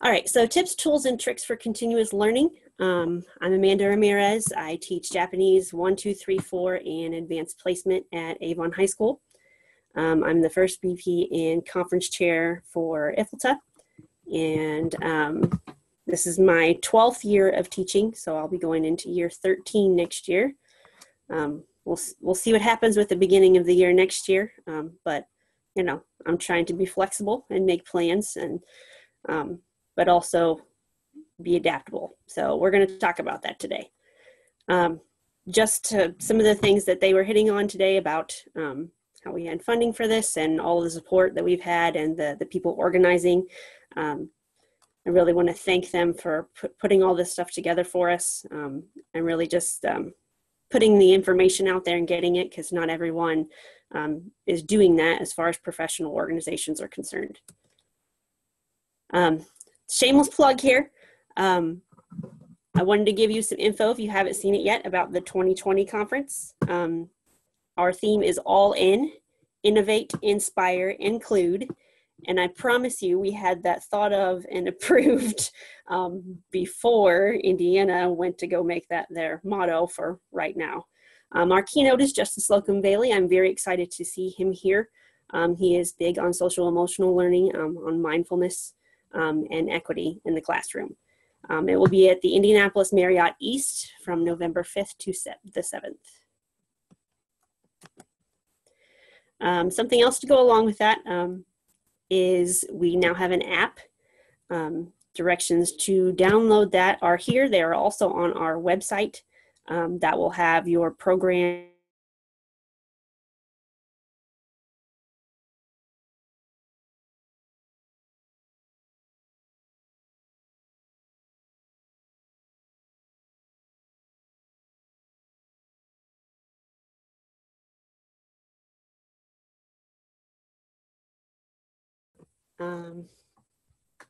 All right, so tips, tools, and tricks for continuous learning. I'm Amanda Ramirez. I teach Japanese 1, 2, 3, 4 and advanced placement at Avon High School. I'm the first BP and conference chair for IFLTA, and this is my 12th year of teaching, so I'll be going into year 13 next year. We'll see what happens with the beginning of the year next year, but you know, I'm trying to be flexible and make plans, and but also be adaptable. So we're going to talk about that today. Just to some of the things that they were hitting on today about how we had funding for this and all of the support that we've had and the people organizing. I really want to thank them for putting all this stuff together for us, and really just putting the information out there and getting it, because not everyone is doing that as far as professional organizations are concerned. Shameless plug here. I wanted to give you some info, if you haven't seen it yet, about the 2020 conference. Our theme is all in, innovate, inspire, include. And I promise you, we had that thought of and approved before Indiana went to go make that their motto for right now. Our keynote is Justice Slocum Bailey. I'm very excited to see him here. He is big on social emotional learning, on mindfulness and equity in the classroom. It will be at the Indianapolis Marriott East from November 5th to the 7th. Something else to go along with that is we now have an app. Directions to download that are here. They are also on our website. That will have your program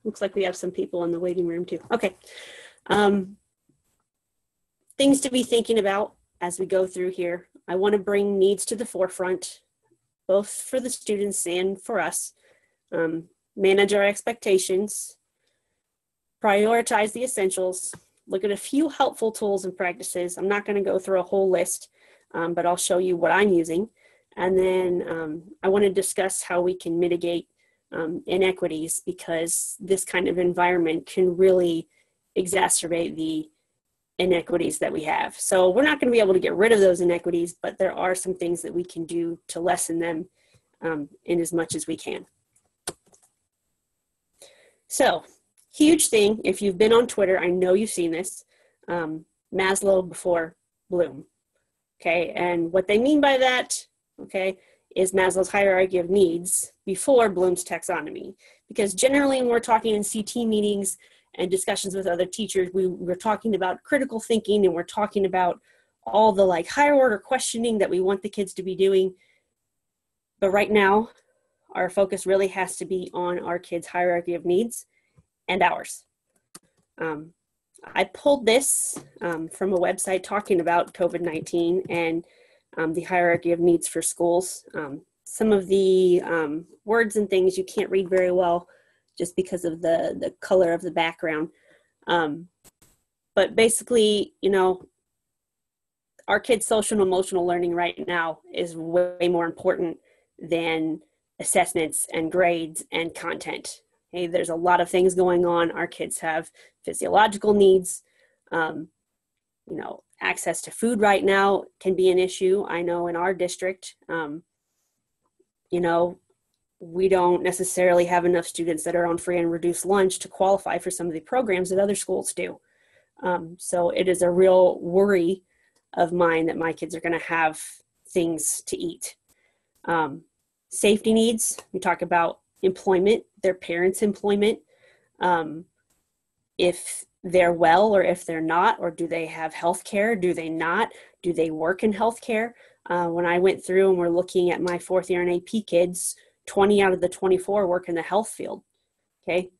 looks like we have some people in the waiting room too. Okay. Things to be thinking about as we go through here. I want to bring needs to the forefront, both for the students and for us. Manage our expectations, prioritize the essentials, look at a few helpful tools and practices. I'm not going to go through a whole list, but I'll show you what I'm using. And then I want to discuss how we can mitigate inequities, because this kind of environment can really exacerbate the inequities that we have. So we're not going to be able to get rid of those inequities, but there are some things that we can do to lessen them in as much as we can. So, huge thing, if you've been on Twitter, I know you've seen this, Maslow before Bloom. Okay, and what they mean by that, okay, is Maslow's hierarchy of needs before Bloom's taxonomy. Because generally when we're talking in CT meetings and discussions with other teachers, we're talking about critical thinking, and we're talking about all the like higher order questioning that we want the kids to be doing. But right now, our focus really has to be on our kids' hierarchy of needs and ours. I pulled this from a website talking about COVID-19 and the hierarchy of needs for schools. Some of the words and things you can't read very well just because of the color of the background. But basically, you know, our kids' social and emotional learning right now is way more important than assessments and grades and content. Okay, there's a lot of things going on. Our kids have physiological needs. You know, access to food right now can be an issue. I know in our district, you know, we don't necessarily have enough students that are on free and reduced lunch to qualify for some of the programs that other schools do. So it is a real worry of mine that my kids are going to have things to eat. Safety needs, we talk about employment, their parents' employment, if they're well or if they're not, or do they have health care? Do they not? Do they work in health care? When I went through and we're looking at my 4th year in AP kids, 20 out of the 24 work in the health field, okay?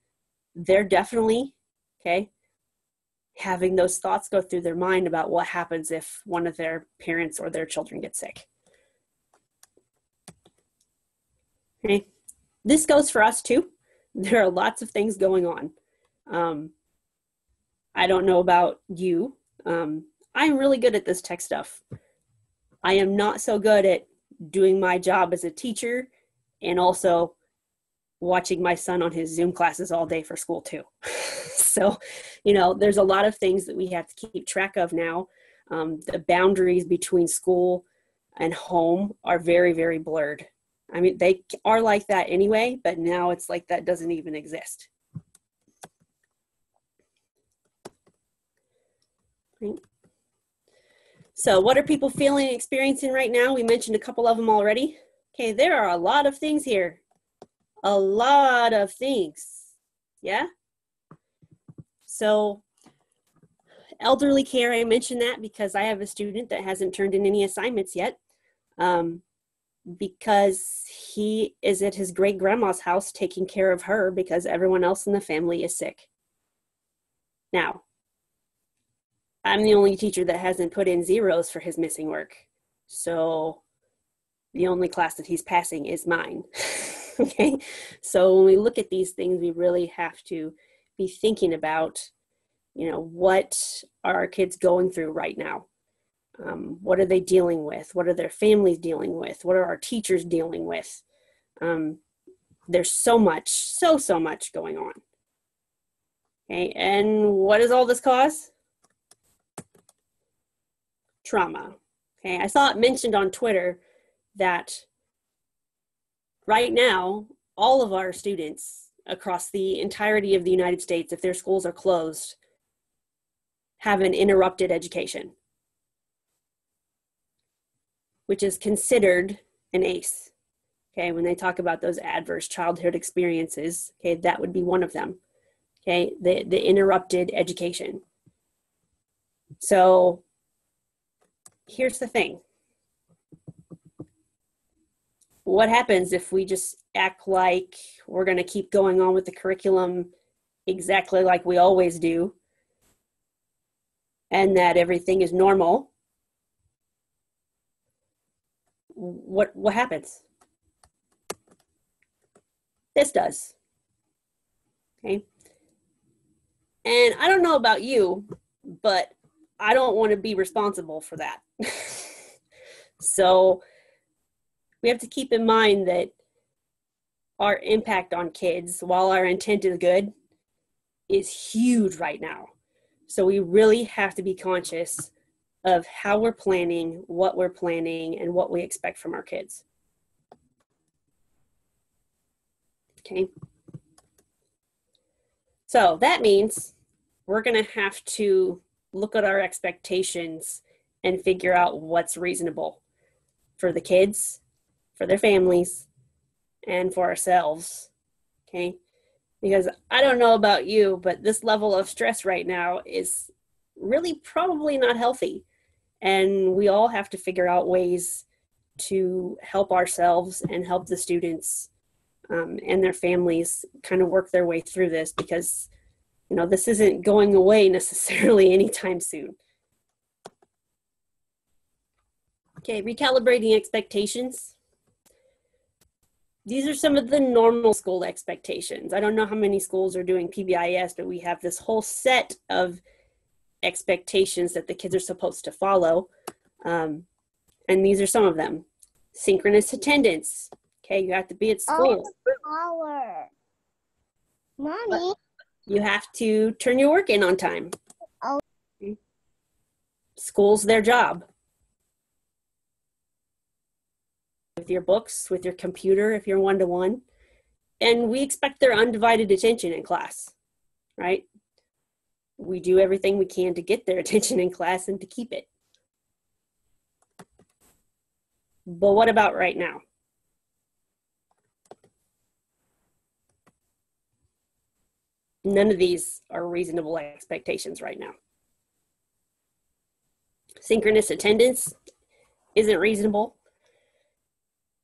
They're definitely, okay, having those thoughts go through their mind about what happens if one of their parents or their children get sick. Okay, this goes for us too. There are lots of things going on. I don't know about you. I'm really good at this tech stuff. I am not so good at doing my job as a teacher and also watching my son on his Zoom classes all day for school too. So, there's a lot of things that we have to keep track of now. The boundaries between school and home are very, very blurred. I mean, they are like that anyway, but now it's like that doesn't even exist. Right. So what are people feeling and experiencing right now? We mentioned a couple of them already. Okay, there are a lot of things here. A lot of things. Yeah? So elderly care, I mentioned that because I have a student that hasn't turned in any assignments yet because he is at his great grandma's house taking care of her because everyone else in the family is sick. Now, I'm the only teacher that hasn't put in zeros for his missing work. So the only class that he's passing is mine. Okay. So when we look at these things, we really have to be thinking about, what are our kids going through right now? What are they dealing with? What are their families dealing with? What are our teachers dealing with? There's so much, so much going on. Okay. And what does all this cause? Trauma. Okay, I saw it mentioned on Twitter that right now, all of our students across the entirety of the United States, if their schools are closed, have an interrupted education, which is considered an ACE. Okay, when they talk about those adverse childhood experiences, okay, that would be one of them. Okay, the interrupted education. So here's the thing. What happens if we just act like we're going to keep going on with the curriculum exactly like we always do, and that everything is normal? What happens? This does. Okay. And I don't know about you, but I don't want to be responsible for that. So we have to keep in mind that our impact on kids, while our intent is good, is huge right now. So we really have to be conscious of how we're planning, what we're planning, and what we expect from our kids. Okay. So that means we're going to have to look at our expectations and figure out what's reasonable for the kids, for their families, and for ourselves. Okay. Because I don't know about you, but this level of stress right now is really probably not healthy. And we all have to figure out ways to help ourselves and help the students and their families kind of work their way through this, because, this isn't going away necessarily anytime soon. Okay, recalibrating expectations. These are some of the normal school expectations. I don't know how many schools are doing PBIS, but we have this whole set of expectations that the kids are supposed to follow. And these are some of them. Synchronous attendance. Okay, you have to be at school. Mommy. You have to turn your work in on time. Oh. School's their job. With your books, with your computer, if you're one-to-one. And we expect their undivided attention in class, right? We do everything we can to get their attention in class and to keep it. But what about right now? None of these are reasonable expectations right now. Synchronous attendance isn't reasonable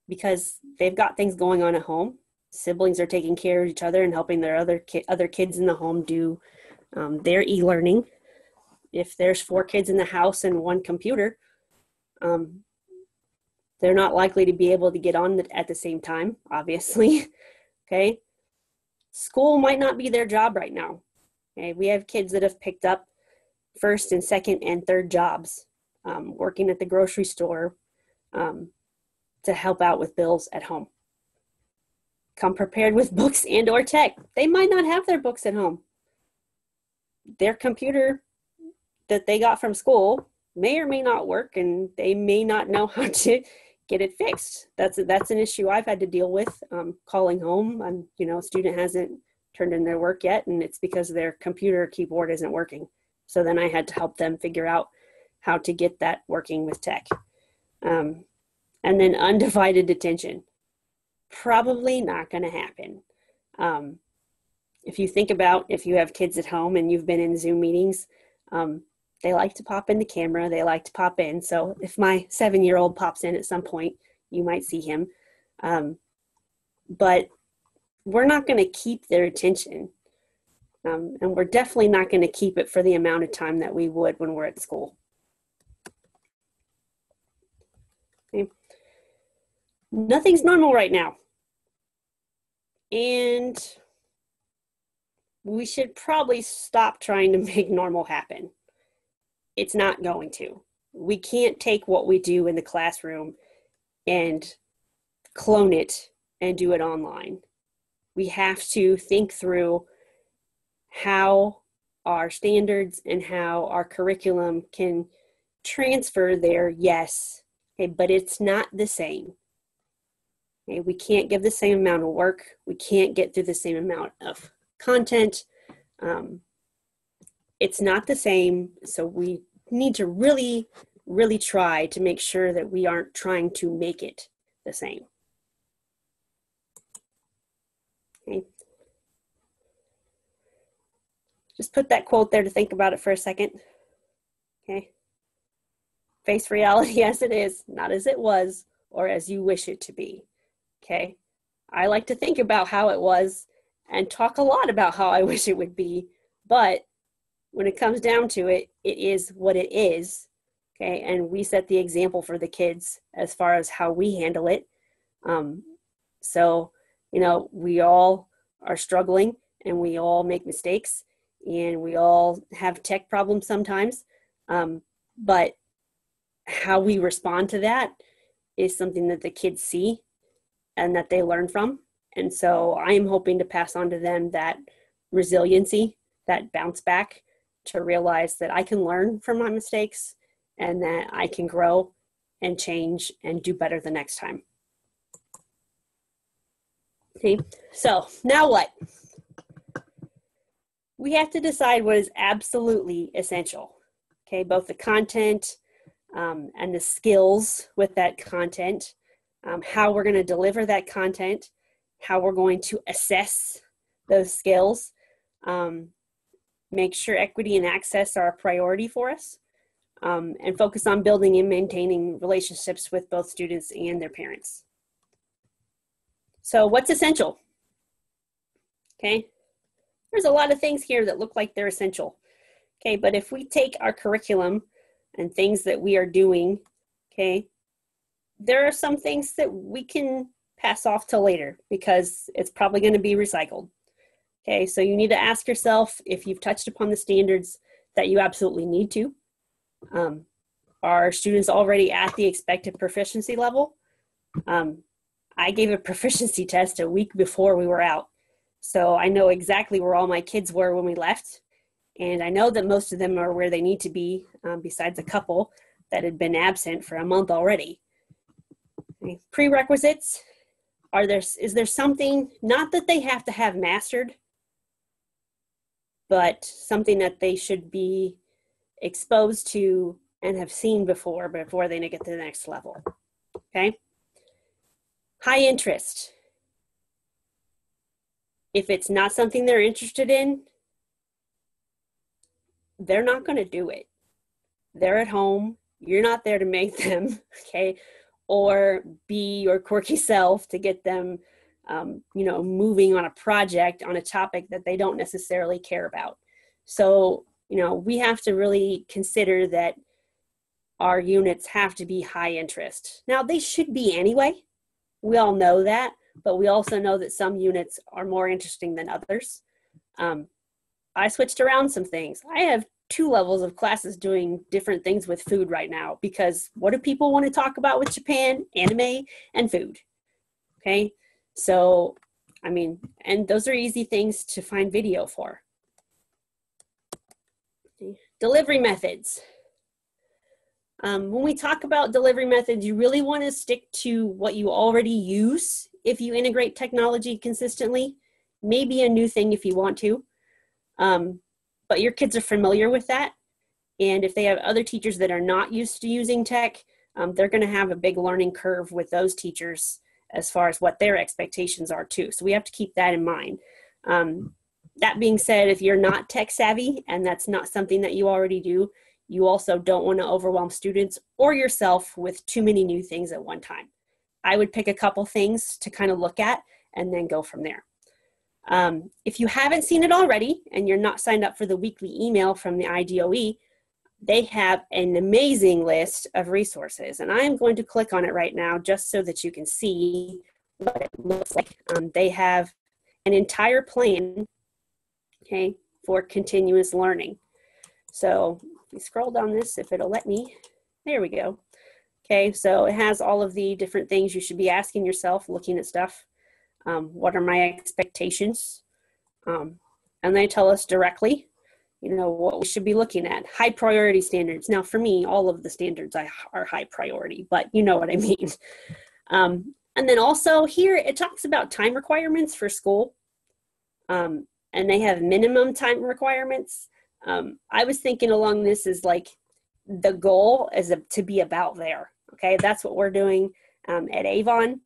because they've got things going on at home. Siblings are taking care of each other and helping their other kids in the home do their e-learning. If there's 4 kids in the house and 1 computer, they're not likely to be able to get on at the same time, obviously. Okay. School might not be their job right now. Okay? We have kids that have picked up first and second and third jobs, working at the grocery store to help out with bills at home. Come prepared with books and or tech. They might not have their books at home. Their computer that they got from school may or may not work, and they may not know how to get it fixed. That's an issue I've had to deal with, calling home. A student hasn't turned in their work yet, and it's because their computer keyboard isn't working. So then I had to help them figure out how to get that working with tech. And then undivided attention. Probably not going to happen. If you think about if you have kids at home and you've been in Zoom meetings, they like to pop in the camera. They like to pop in. So if my 7-year-old pops in at some point, you might see him. But we're not going to keep their attention. And we're definitely not going to keep it for the amount of time that we would when we're at school. Okay. Nothing's normal right now. And we should probably stop trying to make normal happen. It's not going to. We can't take what we do in the classroom and clone it and do it online. We have to think through how our standards and how our curriculum can transfer there, yes, okay, but it's not the same. Okay, we can't give the same amount of work. We can't get through the same amount of content. It's not the same, so we need to really, really try to make sure that we aren't trying to make it the same. Okay. Just put that quote there to think about it for a second. Okay. Face reality as it is, not as it was or as you wish it to be. Okay. I like to think about how it was and talk a lot about how I wish it would be, but when it comes down to it, it is what it is. Okay. And we set the example for the kids as far as how we handle it. So, we all are struggling and we all make mistakes and we all have tech problems sometimes. But how we respond to that is something that the kids see and that they learn from. And so I am hoping to pass on to them that resiliency, that bounce back, to realize that I can learn from my mistakes and that I can grow and change and do better the next time. Okay, so now what? We have to decide what is absolutely essential. Okay, both the content and the skills with that content, how we're going to deliver that content, how we're going to assess those skills, make sure equity and access are a priority for us, and focus on building and maintaining relationships with both students and their parents. So what's essential? Okay, there's a lot of things here that look like they're essential. Okay, but if we take our curriculum and things that we are doing, okay, there are some things that we can pass off till later because it's probably going to be recycled. Okay, so you need to ask yourself if you've touched upon the standards that you absolutely need to. Are students already at the expected proficiency level? I gave a proficiency test a week before we were out. So I know exactly where all my kids were when we left. And I know that most of them are where they need to be, besides a couple that had been absent for a month already. Okay. Prerequisites, is there something, not that they have to have mastered, but something that they should be exposed to and have seen before they get to the next level, okay? High interest. If it's not something they're interested in, they're not going to do it. They're at home. You're not there to make them, okay? Or be your quirky self to get them, moving on a project on a topic that they don't necessarily care about. So, we have to really consider that our units have to be high interest. Now, they should be anyway. We all know that, but we also know that some units are more interesting than others. I switched around some things. I have 2 levels of classes doing different things with food right now, because what do people want to talk about with Japan? Anime and food. Okay, so I mean, and those are easy things to find video for. Okay. Delivery methods. When we talk about delivery methods, you really want to stick to what you already use if you integrate technology consistently. Maybe a new thing if you want to. But your kids are familiar with that. And if they have other teachers that are not used to using tech, they're going to have a big learning curve with those teachers as far as what their expectations are too. So we have to keep that in mind. That being said, if you're not tech savvy and that's not something that you already do, you also don't want to overwhelm students or yourself with too many new things at one time. I would pick a couple things to kind of look at and then go from there. If you haven't seen it already and you're not signed up for the weekly email from the IDOE, they have an amazing list of resources. And I'm going to click on it right now just so that you can see what it looks like. They have an entire plan, okay, for continuous learning. So if you scroll down this, if it'll let me, there we go. Okay, so it has all of the different things you should be asking yourself, looking at stuff. What are my expectations? And they tell us directly, you know, what we should be looking at. High priority standards. Now for me, all of the standards are high priority, but you know what I mean. And then also here, it talks about time requirements for school. And they have minimum time requirements. I was thinking along this is like the goal is to be about there. Okay, that's what we're doing at Avon.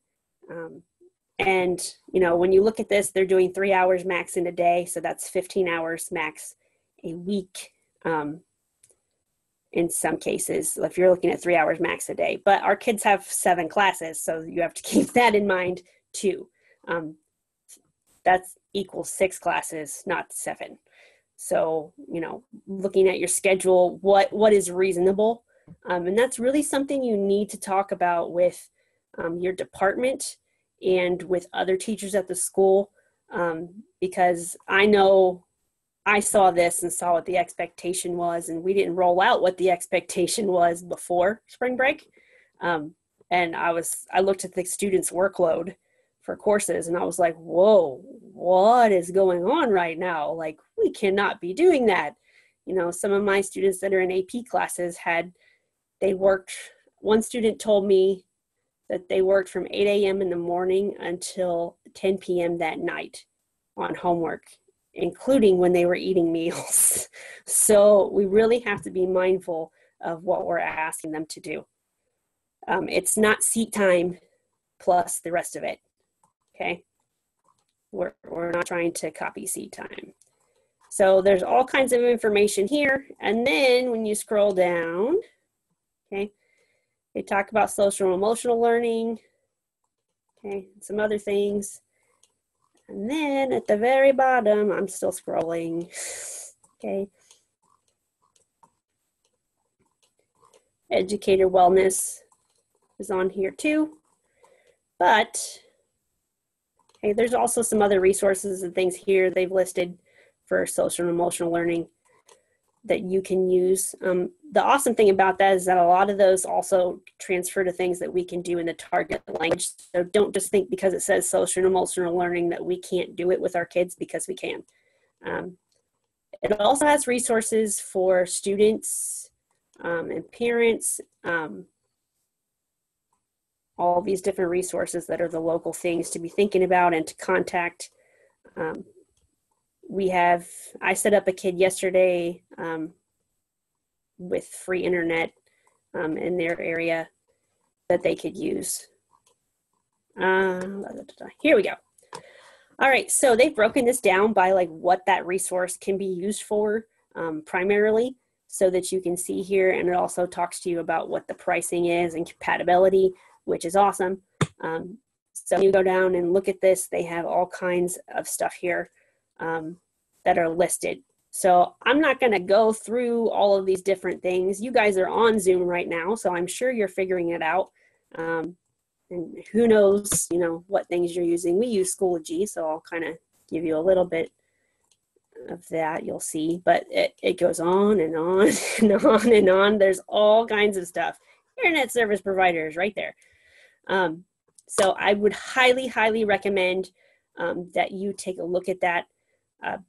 And, you know, when you look at this, they're doing 3 hours max in a day. So that's 15 hours max a week in some cases, if you're looking at 3 hours max a day. But our kids have 7 classes, so you have to keep that in mind too. That's equals 6 classes, not 7. So, you know, looking at your schedule, what is reasonable? And that's really something you need to talk about with your department and with other teachers at the school, because I know I saw this and saw what the expectation was, and we didn't roll out what the expectation was before spring break. And I looked at the students' workload for courses and I was like, whoa, what is going on right now? Like, we cannot be doing that. You know, some of my students that are in AP classes one student told me that they worked from 8 a.m. in the morning until 10 p.m. that night on homework, including when they were eating meals. So we really have to be mindful of what we're asking them to do. It's not seat time plus the rest of it, okay? We're not trying to copy seat time. So there's all kinds of information here. And then when you scroll down, okay, they talk about social and emotional learning, okay, some other things. And then at the very bottom, I'm still scrolling, okay. Educator wellness is on here too. But, okay, there's also some other resources and things here they've listed for social and emotional learning that you can use. The awesome thing about that is that a lot of those also transfer to things that we can do in the target language. So don't just think because it says social and emotional learning that we can't do it with our kids, because we can. It also has resources for students and parents, all these different resources that are the local things to be thinking about and to contact. I set up a kid yesterday with free internet in their area that they could use. Here we go. All right, so they've broken this down by like what that resource can be used for primarily, so that you can see here, and it also talks to you about what the pricing is and compatibility, which is awesome. So you go down and look at this, they have all kinds of stuff here that are listed. So I'm not going to go through all of these different things. You guys are on Zoom right now, so I'm sure you're figuring it out. And who knows, you know, what things you're using. We use Schoology, so I'll kind of give you a little bit of that, you'll see, but it goes on and on and on and on. There's all kinds of stuff. Internet service providers right there. So I would highly, highly recommend that you take a look at that,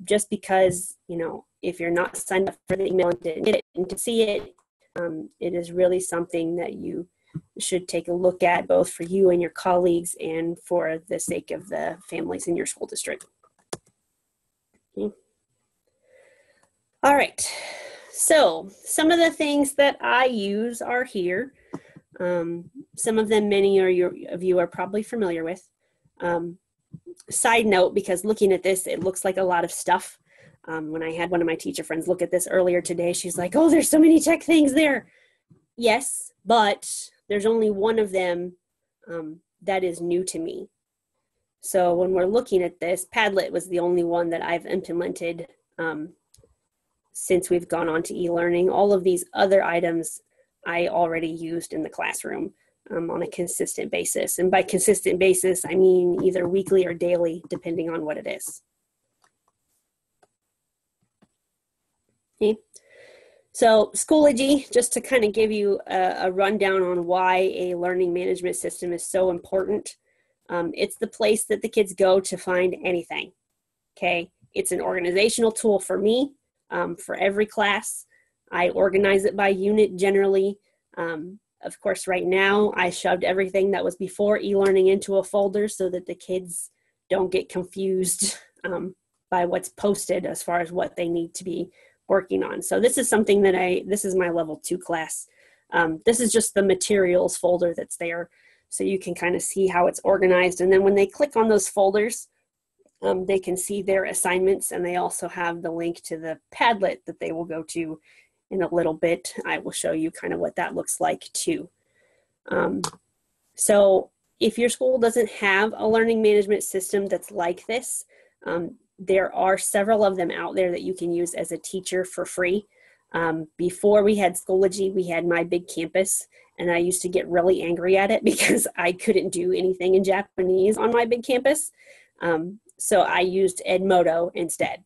just because, you know, if you're not signed up for the email and didn't get it and to see it, it is really something that you should take a look at, both for you and your colleagues and for the sake of the families in your school district. Okay. All right, so some of the things that I use are here. Some of them many of you are probably familiar with. Side note, because looking at this, it looks like a lot of stuff. When I had one of my teacher friends look at this earlier today, she's like, oh, there's so many tech things there. Yes, but there's only one of them that is new to me. So when we're looking at this, Padlet was the only one that I've implemented since we've gone on to e-learning. All of these other items I already used in the classroom on a consistent basis. And by consistent basis, I mean either weekly or daily, depending on what it is. Okay. So Schoology, just to kind of give you a rundown on why a learning management system is so important. It's the place that the kids go to find anything. Okay. It's an organizational tool for me, for every class. I organize it by unit generally. Of course, right now I shoved everything that was before e-learning into a folder so that the kids don't get confused by what's posted as far as what they need to be working on. So this is something that this is my level 2 class. This is just the materials folder that's there. So you can kind of see how it's organized. And then when they click on those folders, they can see their assignments, and they also have the link to the Padlet that they will go to in a little bit. I will show you kind of what that looks like too. So if your school doesn't have a learning management system that's like this, there are several of them out there that you can use as a teacher for free. Before we had Schoology, we had My Big Campus, and I used to get really angry at it because I couldn't do anything in Japanese on My Big Campus. So I used Edmodo instead.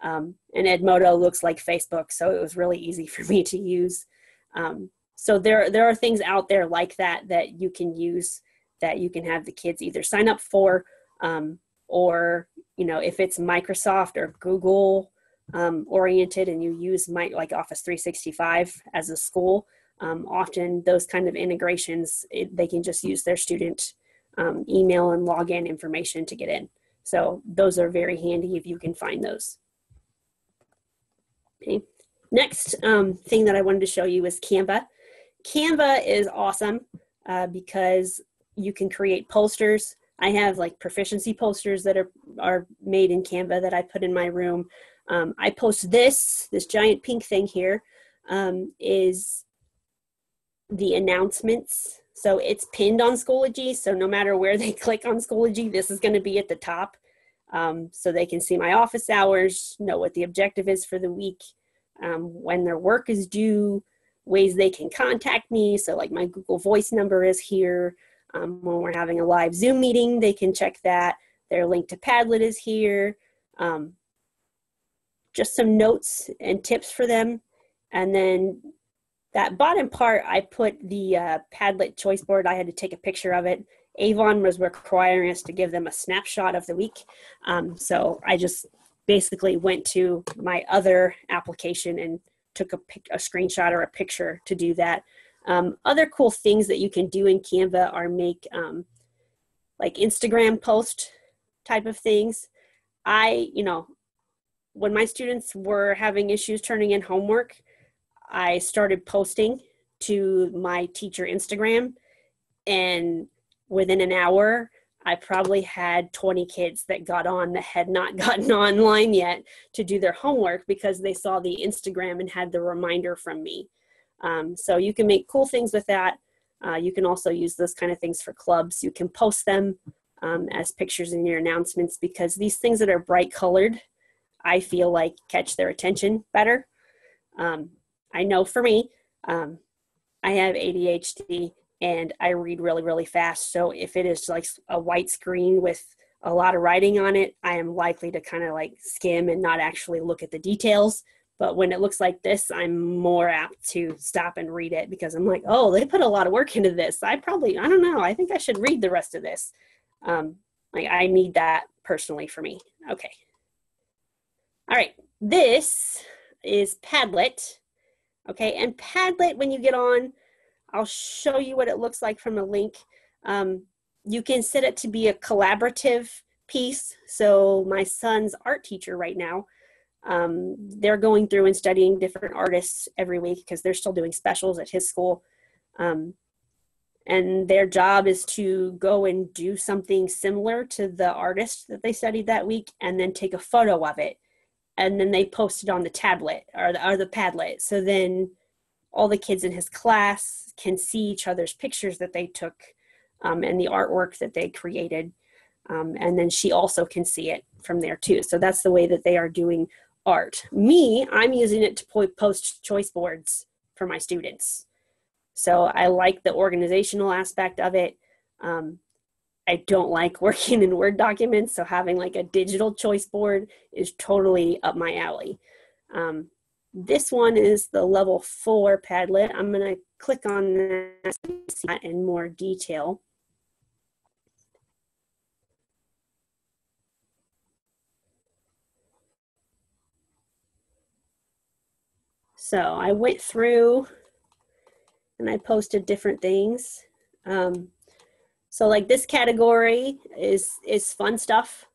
And Edmodo looks like Facebook, so it was really easy for me to use. So there are things out there like that that you can use, that you can have the kids either sign up for, or, you know, if it's Microsoft or Google oriented and you use like Office 365 as a school, often those kind of integrations, they can just use their student email and login information to get in. So those are very handy if you can find those. Okay. Next thing that I wanted to show you is Canva. Canva is awesome because you can create posters. I have like proficiency posters that are made in Canva that I put in my room. I post this giant pink thing here is the announcements. So it's pinned on Schoology. So no matter where they click on Schoology, this is going to be at the top. So they can see my office hours, know what the objective is for the week, when their work is due, ways they can contact me. So like my Google Voice number is here. When we're having a live Zoom meeting, they can check that. Their link to Padlet is here. Just some notes and tips for them. And then that bottom part, I put the Padlet choice board. I had to take a picture of it. Avon was requiring us to give them a snapshot of the week. So I just basically went to my other application and took a screenshot or a picture to do that. Other cool things that you can do in Canva are make like Instagram post type of things. When my students were having issues turning in homework, I started posting to my teacher Instagram, and within an hour, I probably had 20 kids that got on that had not gotten online yet to do their homework because they saw the Instagram and had the reminder from me. So you can make cool things with that. You can also use those kind of things for clubs. You can post them as pictures in your announcements, because these things that are bright colored, I feel like catch their attention better. I know for me, I have ADHD, and I read really, really fast. So if it is like a white screen with a lot of writing on it, I am likely to kind of like skim and not actually look at the details. But when it looks like this, I'm more apt to stop and read it because I'm like, oh, they put a lot of work into this. I don't know. I think I should read the rest of this. Like I need that personally for me. Okay. All right. This is Padlet. Okay. And Padlet, when you get on, I'll show you what it looks like from a link. You can set it to be a collaborative piece. So my son's art teacher right now, they're going through and studying different artists every week because they're still doing specials at his school. And their job is to go and do something similar to the artist that they studied that week and then take a photo of it. And then they post it on the tablet or the Padlet. So then all the kids in his class can see each other's pictures that they took and the artwork that they created. And then she also can see it from there too. So that's the way that they are doing art. I'm using it to post choice boards for my students. So I like the organizational aspect of it. I don't like working in Word documents, so having like a digital choice board is totally up my alley. This one is the level 4 Padlet. I'm going to click on that to see that in more detail. So I went through and I posted different things. So like this category is fun stuff.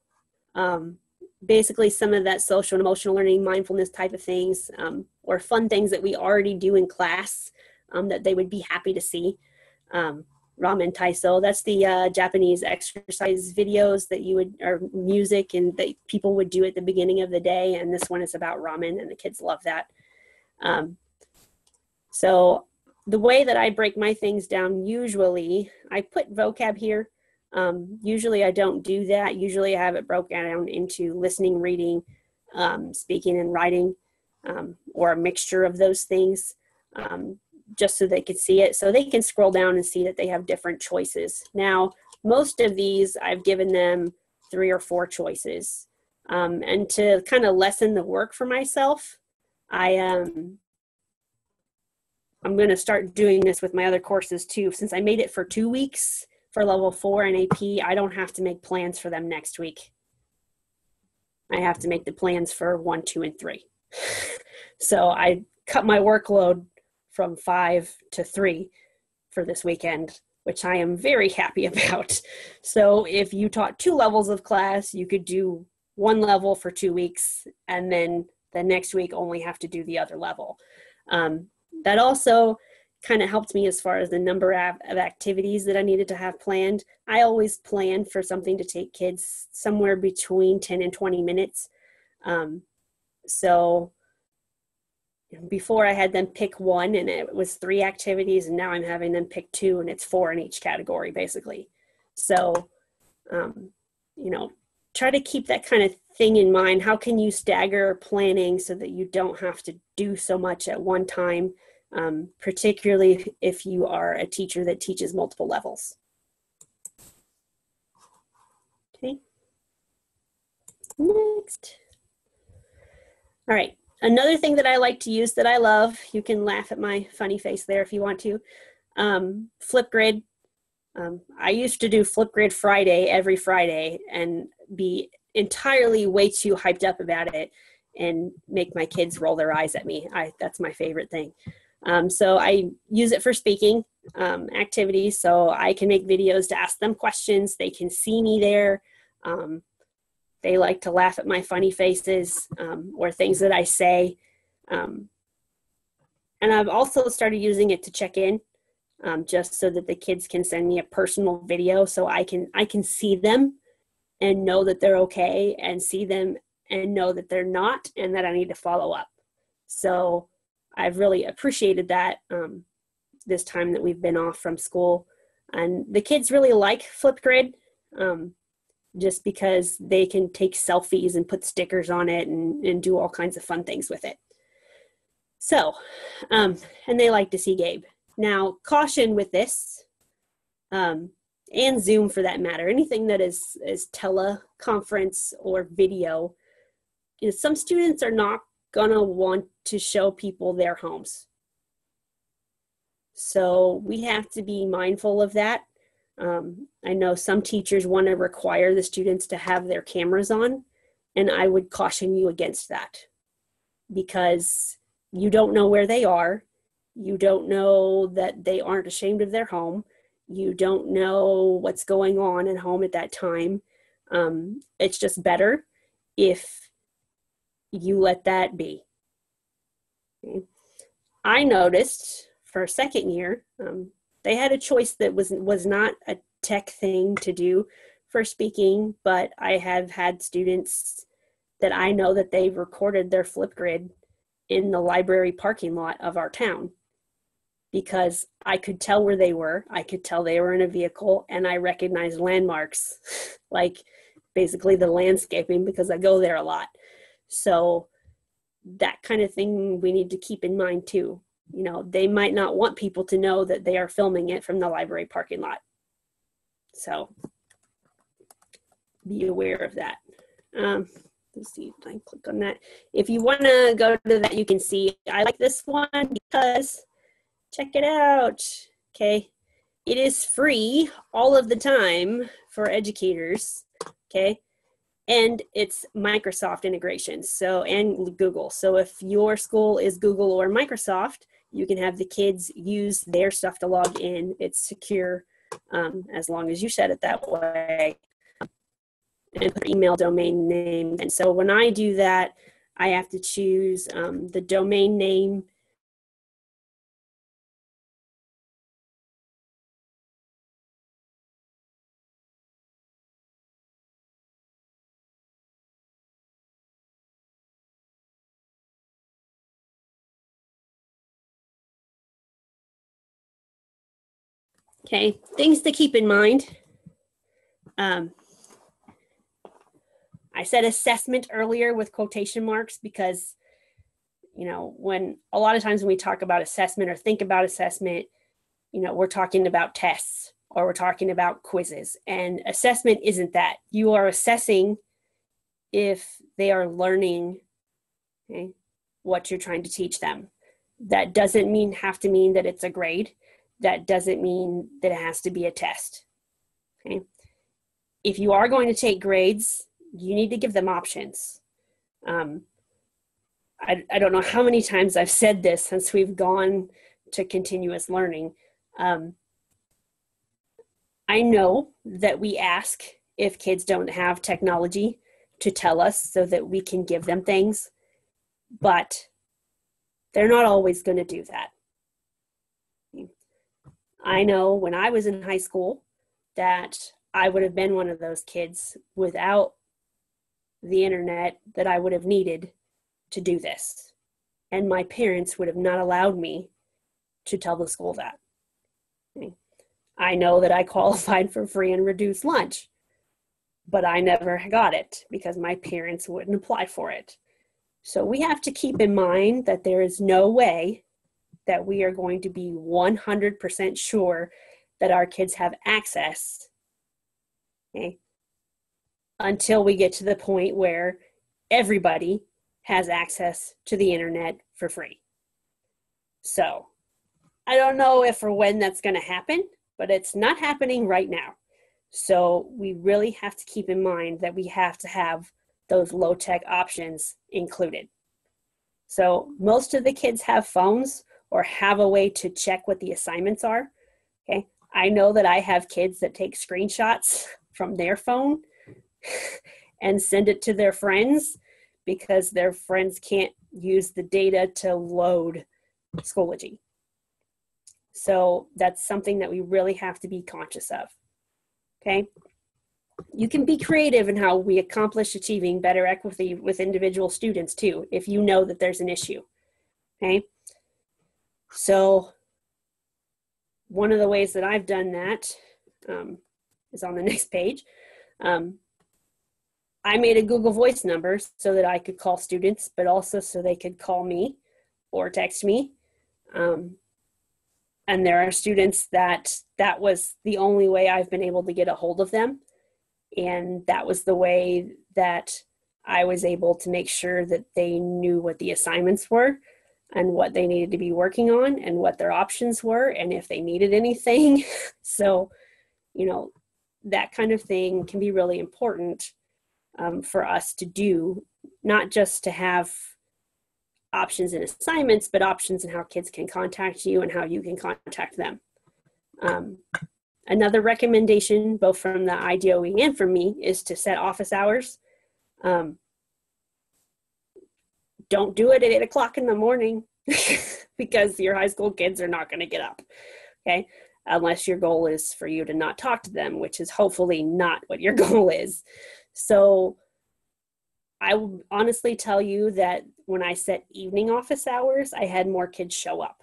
Basically some of that social and emotional learning, mindfulness type of things, or fun things that we already do in class that they would be happy to see. Ramen Taiso, that's the Japanese exercise videos that you would, or music, and that people would do at the beginning of the day. And this one is about ramen, and the kids love that. So the way that I break my things down, usually I put vocab here. Usually I don't do that. Usually I have it broken down into listening, reading, speaking, and writing, or a mixture of those things, just so they can see it. So they can scroll down and see that they have different choices. Now, most of these I've given them 3 or 4 choices. And to kind of lessen the work for myself, I'm going to start doing this with my other courses too. Since I made it for 2 weeks for level 4 and AP, I don't have to make plans for them next week. I have to make the plans for 1, 2, and 3. So I cut my workload from 5 to 3 for this weekend, which I am very happy about. So if you taught 2 levels of class, you could do 1 level for 2 weeks, and then the next week only have to do the other level. That also kind of helped me as far as the number of activities that I needed to have planned. I always plan for something to take kids somewhere between 10 and 20 minutes. So before I had them pick 1 and it was 3 activities, and now I'm having them pick 2 and it's 4 in each category basically. So, you know, try to keep that kind of thing in mind. How can you stagger planning so that you don't have to do so much at one time, particularly if you are a teacher that teaches multiple levels. Okay. Next. All right. Another thing that I like to use that I love, you can laugh at my funny face there if you want to, Flipgrid. I used to do Flipgrid Friday every Friday and be entirely way too hyped up about it and make my kids roll their eyes at me. That's my favorite thing. So I use it for speaking activities, so I can make videos to ask them questions. They can see me there. They like to laugh at my funny faces or things that I say. And I've also started using it to check in, just so that the kids can send me a personal video so I can see them and know that they're okay, and see them and know that they're not, and that I need to follow up. So I've really appreciated that this time that we've been off from school. And the kids really like Flipgrid, just because they can take selfies and put stickers on it and do all kinds of fun things with it. So, and they like to see Gabe. Now, caution with this, and Zoom for that matter, anything that is teleconference or video, you know, some students are not gonna want to show people their homes. So we have to be mindful of that. I know some teachers want to require the students to have their cameras on, and I would caution you against that, because you don't know where they are. You don't know that they aren't ashamed of their home. You don't know what's going on at home at that time. It's just better if you let that be. Okay. I noticed for second year, they had a choice that was not a tech thing to do for speaking, but I have had students that I know that they've recorded their Flipgrid in the library parking lot of our town, because I could tell where they were. I could tell they were in a vehicle, and I recognized landmarks, like basically the landscaping, because I go there a lot. So that kind of thing we need to keep in mind too. You know, they might not want people to know that they are filming it from the library parking lot. So be aware of that. Let's see, I click on that. If you want to go to that, you can see, I like this one because check it out. Okay. It is free all of the time for educators. Okay. And it's Microsoft integrations, so, and Google. So if your school is Google or Microsoft, you can have the kids use their stuff to log in. It's secure, as long as you set it that way, and put email domain name. And so when I do that, I have to choose the domain name. Okay, things to keep in mind. I said assessment earlier with quotation marks because, you know, when a lot of times when we talk about assessment or think about assessment, you know, we're talking about tests or we're talking about quizzes, and assessment isn't that. You are assessing if they are learning, okay, what you're trying to teach them. That doesn't have to mean that it's a grade. That doesn't mean that it has to be a test. Okay. If you are going to take grades, you need to give them options. I don't know how many times I've said this since we've gone to continuous learning. I know that we ask if kids don't have technology to tell us so that we can give them things, but they're not always going to do that. I know when I was in high school that I would have been one of those kids without the internet that I would have needed to do this. And my parents would have not allowed me to tell the school that. I know that I qualified for free and reduced lunch, but I never got it because my parents wouldn't apply for it. So we have to keep in mind that there is no way that we are going to be 100% sure that our kids have access, okay, until we get to the point where everybody has access to the internet for free. So I don't know if or when that's going to happen, but it's not happening right now. So we really have to keep in mind that we have to have those low-tech options included. So most of the kids have phones or have a way to check what the assignments are. Okay, I know that I have kids that take screenshots from their phone and send it to their friends because their friends can't use the data to load Schoology. So that's something that we really have to be conscious of. Okay, you can be creative in how we accomplish achieving better equity with individual students too, if you know that there's an issue. Okay, so one of the ways that I've done that is on the next page. I made a Google Voice number so that I could call students, but also so they could call me or text me. And there are students that was the only way I've been able to get a hold of them. And that was the way that I was able to make sure that they knew what the assignments were and what they needed to be working on and what their options were and if they needed anything. So, that kind of thing can be really important for us to do, not just to have options in assignments, but options in how kids can contact you and how you can contact them. Another recommendation, both from the IDOE and from me, is to set office hours. Don't do it at 8 o'clock in the morning because your high school kids are not going to get up, okay? Unless your goal is for you to not talk to them, which is hopefully not what your goal is. So I will honestly tell you that when I set evening office hours, I had more kids show up.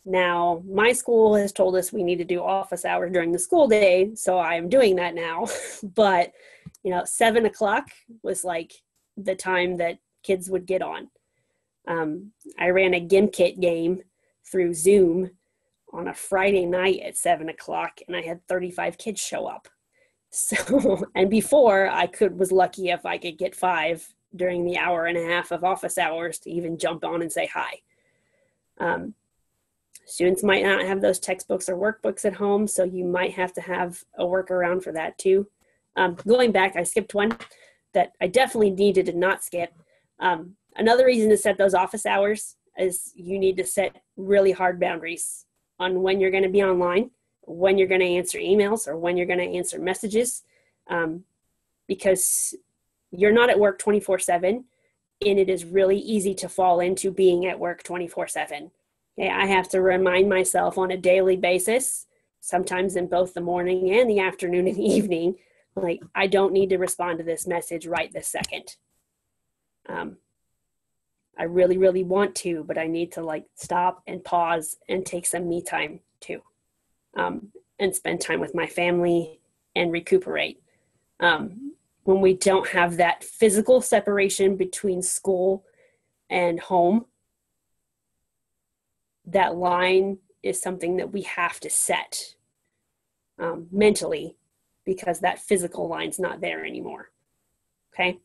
Now, my school has told us we need to do office hours during the school day, so I'm doing that now. But, 7 o'clock was like the time that kids would get on. I ran a GimKit game through Zoom on a Friday night at 7 o'clock, and I had 35 kids show up. So, and before was lucky if I could get 5 during the hour and a half of office hours to even jump on and say hi. Students might not have those textbooks or workbooks at home, so you might have to have a workaround for that too. Going back, I skipped one that I definitely needed to not skip. Another reason to set those office hours is you need to set really hard boundaries on when you're going to be online, when you're going to answer emails, or when you're going to answer messages, because you're not at work 24/7, and it is really easy to fall into being at work 24/7. Okay, I have to remind myself on a daily basis, sometimes in both the morning and the afternoon and the evening, like, I don't need to respond to this message right this second. I really, really want to, but I need to stop and pause and take some me time too, and spend time with my family and recuperate. When we don't have that physical separation between school and home, that line is something that we have to set mentally, because that physical line's not there anymore. Okay.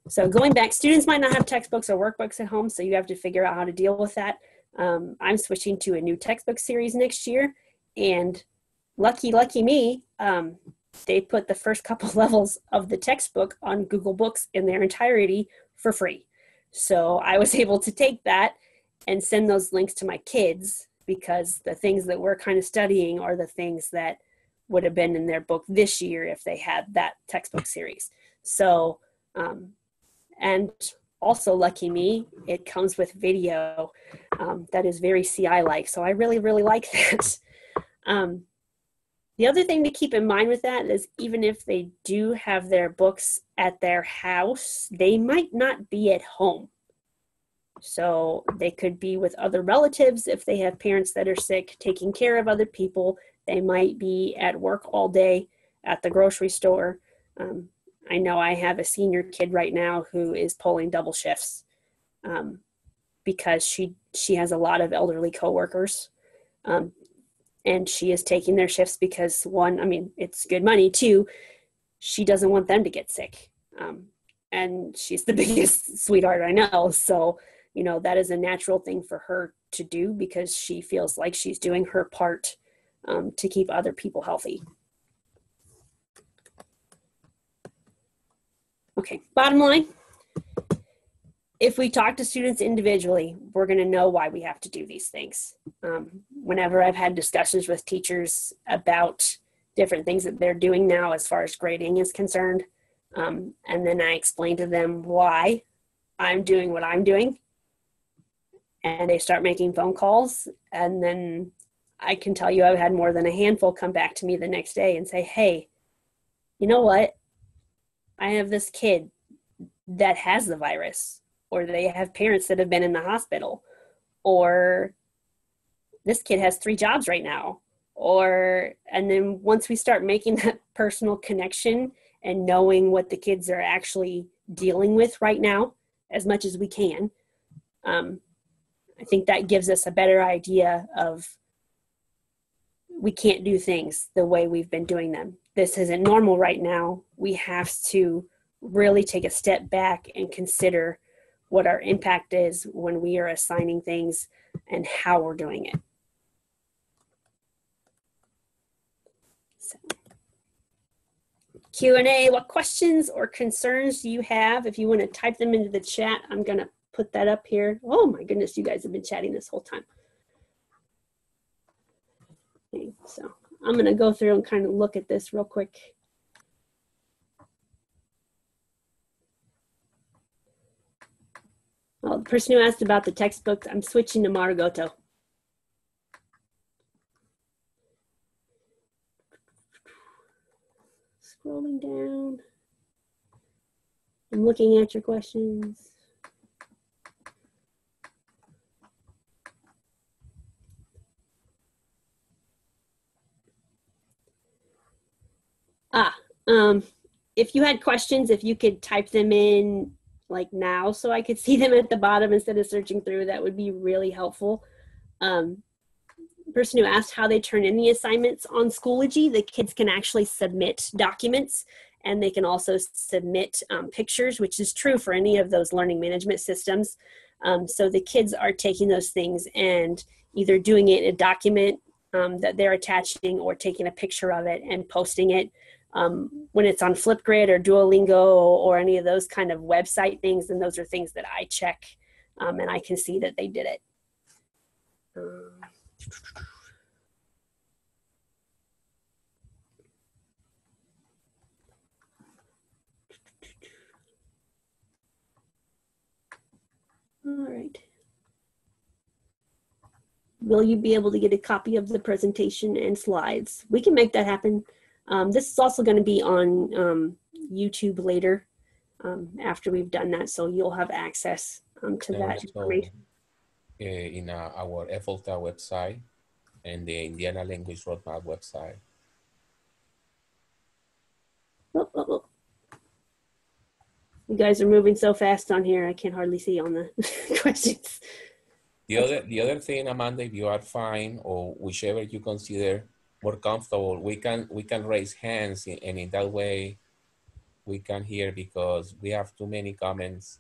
So going back, students might not have textbooks or workbooks at home, so you have to figure out how to deal with that. I'm switching to a new textbook series next year, and lucky me, they put the first couple levels of the textbook on Google Books in their entirety for free. So I was able to take that and send those links to my kids, because the things that we're kind of studying are the things that would have been in their book this year if they had that textbook series. So, and also lucky me, it comes with video that is very CI-like. So I really, really like that. The other thing to keep in mind with that is, even if they do have their books at their house, they might not be at home. So they could be with other relatives if they have parents that are sick, taking care of other people. They might be at work all day at the grocery store. I know I have a senior kid right now who is pulling double shifts because she has a lot of elderly coworkers. And she is taking their shifts because, one, I mean, it's good money. Two, she doesn't want them to get sick. And she's the biggest sweetheart I know. So, that is a natural thing for her to do, because she feels like she's doing her part to keep other people healthy. Okay, bottom line, if we talk to students individually, we're going to know why we have to do these things. Whenever I've had discussions with teachers about different things that they're doing now as far as grading is concerned, and then I explain to them why I'm doing what I'm doing, and they start making phone calls, and then I can tell you I've had more than a handful come back to me the next day and say, hey, you know what? I have this kid that has the virus, or they have parents that have been in the hospital, or this kid has 3 jobs right now. And then once we start making that personal connection and knowing what the kids are actually dealing with right now, as much as we can, I think that gives us a better idea of we can't do things the way we've been doing them. This isn't normal right now. We have to really take a step back and consider what our impact is when we are assigning things and how we're doing it. So, Q&A, what questions or concerns do you have? If you want to type them into the chat, I'm going to put that up here. Oh my goodness, you guys have been chatting this whole time. Okay, so I'm going to go through and kind of look at this real quick. Well, the person who asked about the textbooks, I'm switching to Marigoto. Scrolling down. I'm looking at your questions. If you had questions, if you could type them in like now so I could see them at the bottom instead of searching through, that would be really helpful. Person who asked how they turn in the assignments on Schoology, the kids can actually submit documents, and they can also submit pictures, which is true for any of those learning management systems. So the kids are taking those things and either doing it in a document that they're attaching or taking a picture of it and posting it. When it's on Flipgrid or Duolingo or any of those kind of website things, then those are things that I check and I can see that they did it. All right. Will you be able to get a copy of the presentation and slides? We can make that happen. This is also going to be on YouTube later after we've done that, so you'll have access to that information. In our IFLTA website and the Indiana Language Roadmap website. Oh. You guys are moving so fast on here, I can't hardly see on the questions. The other thing, Amanda, if you are fine or whichever you consider more comfortable, we can raise hands, and in that way we can hear, because we have too many comments,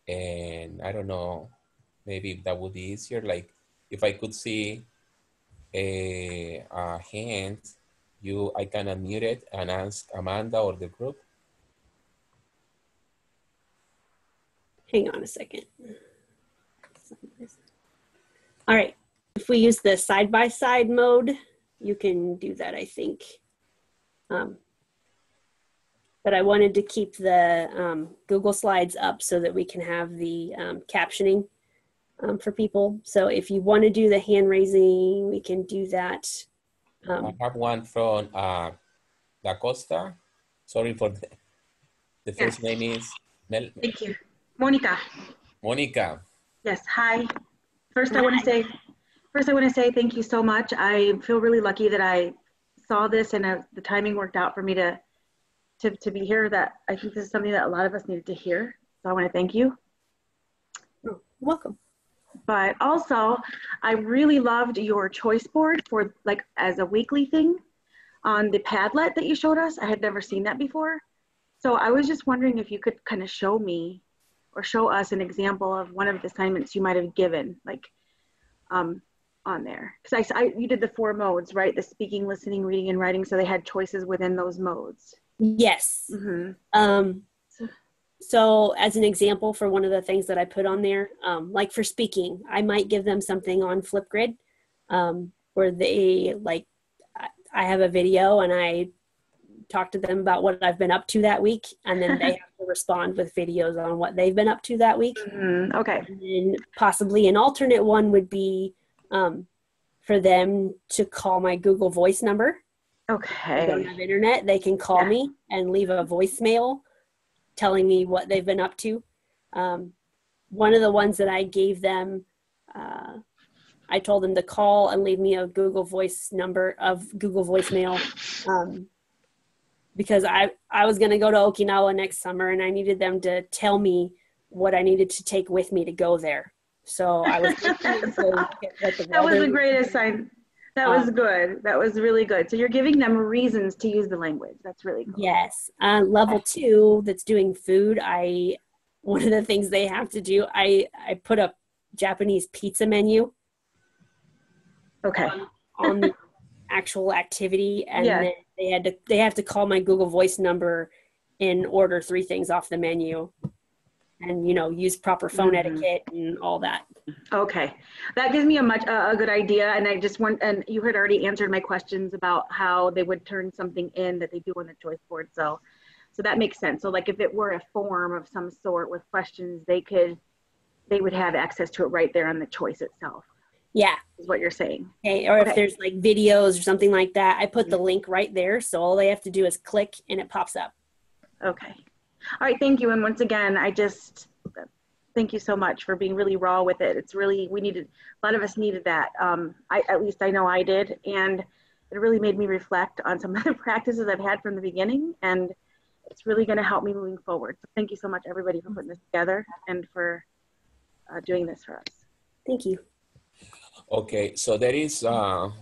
and I don't know, maybe that would be easier. Like if I could see a hand, I can unmute it and ask Amanda or the group. Hang on a second. All right, if we use the side-by-side mode, you can do that, I think. But I wanted to keep the Google Slides up so that we can have the captioning for people. So if you want to do the hand raising, we can do that. I have one from Da Costa. Sorry for the first name is Mel. Thank you. Monica. Monica. Yes, hi. First I want to say thank you so much. I feel really lucky that I saw this and the timing worked out for me to be here. That I think this is something that a lot of us needed to hear. So I want to thank you. You're welcome. But also, I really loved your choice board for like as a weekly thing on the Padlet that you showed us. I had never seen that before. So I was just wondering if you could kind of show me or show us an example of one of the assignments you might have given, like on there. Because you did the 4 modes, right? The speaking, listening, reading, and writing. So they had choices within those modes. Yes. Mm-hmm. So as an example for one of the things that I put on there, like for speaking, I might give them something on Flipgrid where they I have a video and I talk to them about what I've been up to that week, and then they have to respond with videos on what they've been up to that week. Mm-hmm. Okay. And then possibly an alternate one would be for them to call my Google Voice number. Okay. If they don't have internet, they can call me and leave a voicemail telling me what they've been up to. One of the ones that I gave them, I told them to call and leave me a Google Voice number of Google voicemail because I was going to go to Okinawa next summer and I needed them to tell me what I needed to take with me to go there. So I was that was the greatest sign. That was good. That was really good. So you're giving them reasons to use the language. That's really cool. Yes. Level 2 that's doing food, one of the things they have to do, I put a Japanese pizza menu Okay. on the actual activity, and Yes. then they have to call my Google Voice number and order 3 things off the menu, and use proper phone etiquette and all that. Okay, that gives me a good idea. And I just want, and you had already answered my questions about how they would turn something in that they do on the choice board. So that makes sense. So like if it were a form of some sort with questions, they would have access to it right there on the choice itself. Yeah. Is what you're saying. Okay. Or if there's like videos or something like that, I put the link right there. So all they have to do is click and it pops up. Okay. All right. Thank you. And once again, thank you so much for being really raw with it. It's really, a lot of us needed that. At least I know I did. And it really made me reflect on some of the practices I've had from the beginning. And it's really going to help me moving forward. So thank you so much, everybody, for putting this together and for doing this for us. Thank you. Okay, so there is 2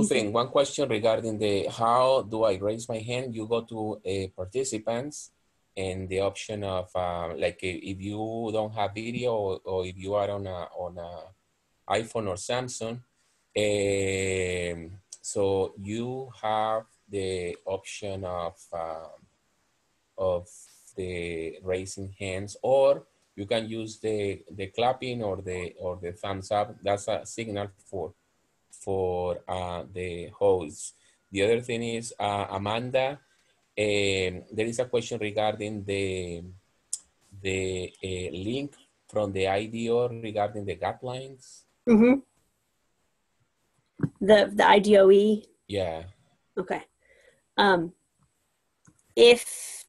things. One question regarding how do I raise my hand? You go to participants and the option of like if you don't have video or if you are on a iPhone or Samsung, so you have the option of the raising hands, or you can use the clapping or the thumbs up. That's a signal for the host. The other thing is Amanda. There is a question regarding the link from the IDO regarding the guidelines. Mm-hmm. The IDOE. Yeah. Okay. If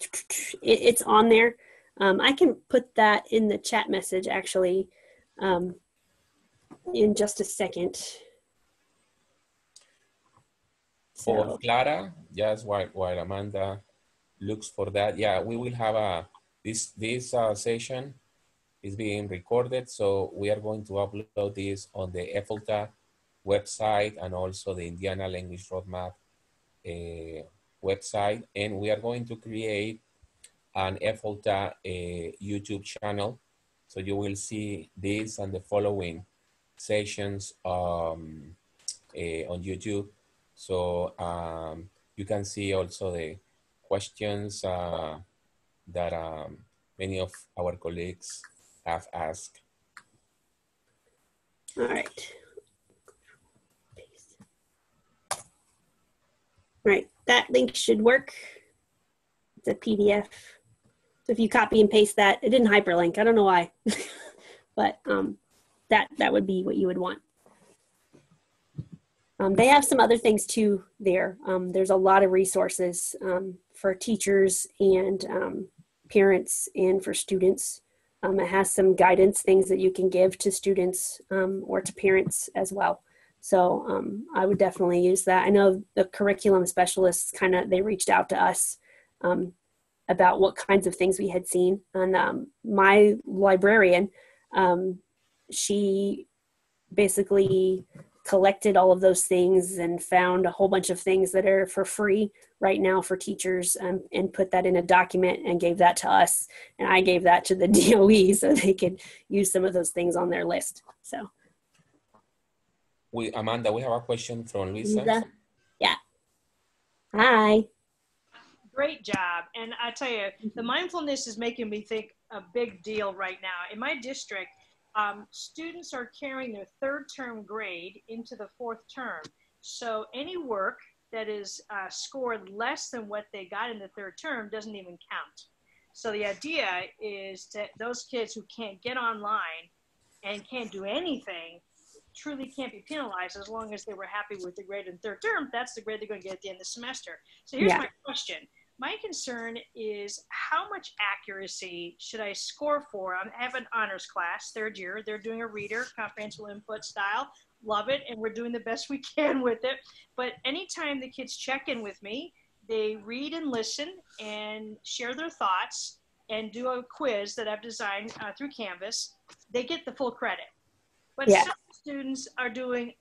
it's on there, I can put that in the chat message actually in just a second. For Clara, just while Amanda looks for that, yeah, we will have this session is being recorded, so we are going to upload this on the IFLTA website and also the Indiana Language Roadmap website, and we are going to create an IFLTA YouTube channel, so you will see this and the following sessions on YouTube. So you can see also the questions that many of our colleagues have asked. All right. All right, that link should work. It's a PDF. So if you copy and paste that, it didn't hyperlink. I don't know why, but that would be what you would want. They have some other things too there. There's a lot of resources for teachers and parents and for students. It has some guidance, things that you can give to students or to parents as well. So I would definitely use that. I know the curriculum specialists they reached out to us about what kinds of things we had seen. And my librarian, she basically collected all of those things and found a whole bunch of things that are for free right now for teachers and put that in a document and gave that to us. And I gave that to the DOE so they could use some of those things on their list. So. Amanda, we have a question from Lisa. Yeah. Hi. Great job. And I tell you, the mindfulness is making me think a big deal right now. In my district, students are carrying their 3rd term grade into the 4th term. So any work that is scored less than what they got in the 3rd term doesn't even count. So the idea is that those kids who can't get online and can't do anything truly can't be penalized as long as they were happy with the grade in 3rd term. That's the grade they're going to get at the end of the semester. So here's my question. My concern is how much accuracy should I score for? I have an honors class, 3rd year. They're doing a reader, comprehensive input style. Love it, and we're doing the best we can with it. But anytime the kids check in with me, they read and listen and share their thoughts and do a quiz that I've designed through Canvas. They get the full credit. But some students are doing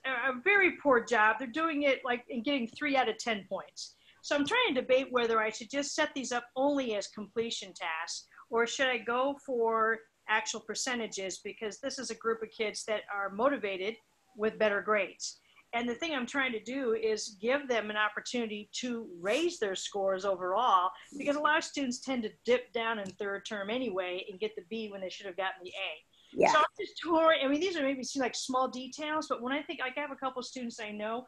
a very poor job. They're doing it like and getting 3 out of 10 points. So I'm trying to debate whether I should just set these up only as completion tasks, or should I go for actual percentages, because this is a group of kids that are motivated with better grades. And the thing I'm trying to do is give them an opportunity to raise their scores overall, because a lot of students tend to dip down in third term anyway and get the B when they should have gotten the A. Yeah. So I'm just torn. I mean, these are maybe seem like small details, but when I think, like, I have a couple of students I know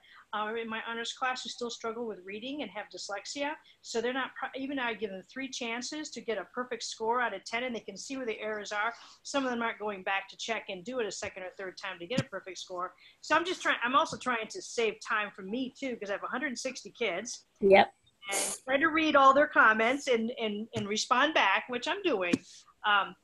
in my honors class who still struggle with reading and have dyslexia. So they're not, even though I give them 3 chances to get a perfect score out of 10 and they can see where the errors are, some of them aren't going back to check and do it a second or third time to get a perfect score. So I'm also trying to save time for me too, because I have 160 kids. Yep. And try to read all their comments and respond back, which I'm doing.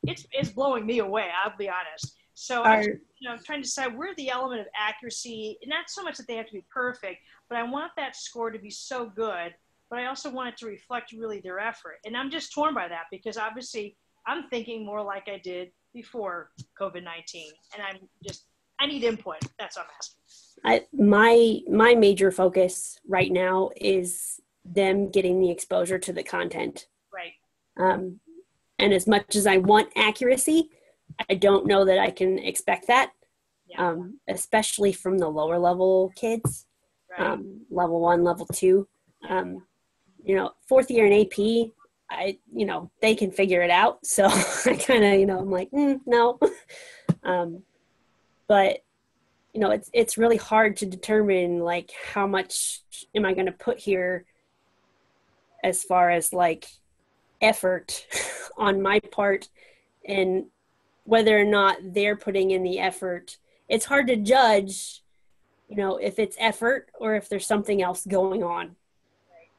It's blowing me away, I'll be honest. So I'm trying to decide where the element of accuracy, not so much that they have to be perfect, but I want that score to be so good, but I also want it to reflect really their effort. And I'm just torn by that, because obviously I'm thinking more like I did before COVID-19, and I need input. That's what I'm asking. My major focus right now is them getting the exposure to the content. Right. And as much as I want accuracy, I don't know that I can expect that, especially from the lower level kids, Right. level 1, level 2. 4th year in AP, they can figure it out. So I kind of, I'm like, no. But, it's really hard to determine, like, how much am I going to put here as far as, like, effort on my part, and whether or not they're putting in the effort. It's hard to judge, if it's effort or if there's something else going on,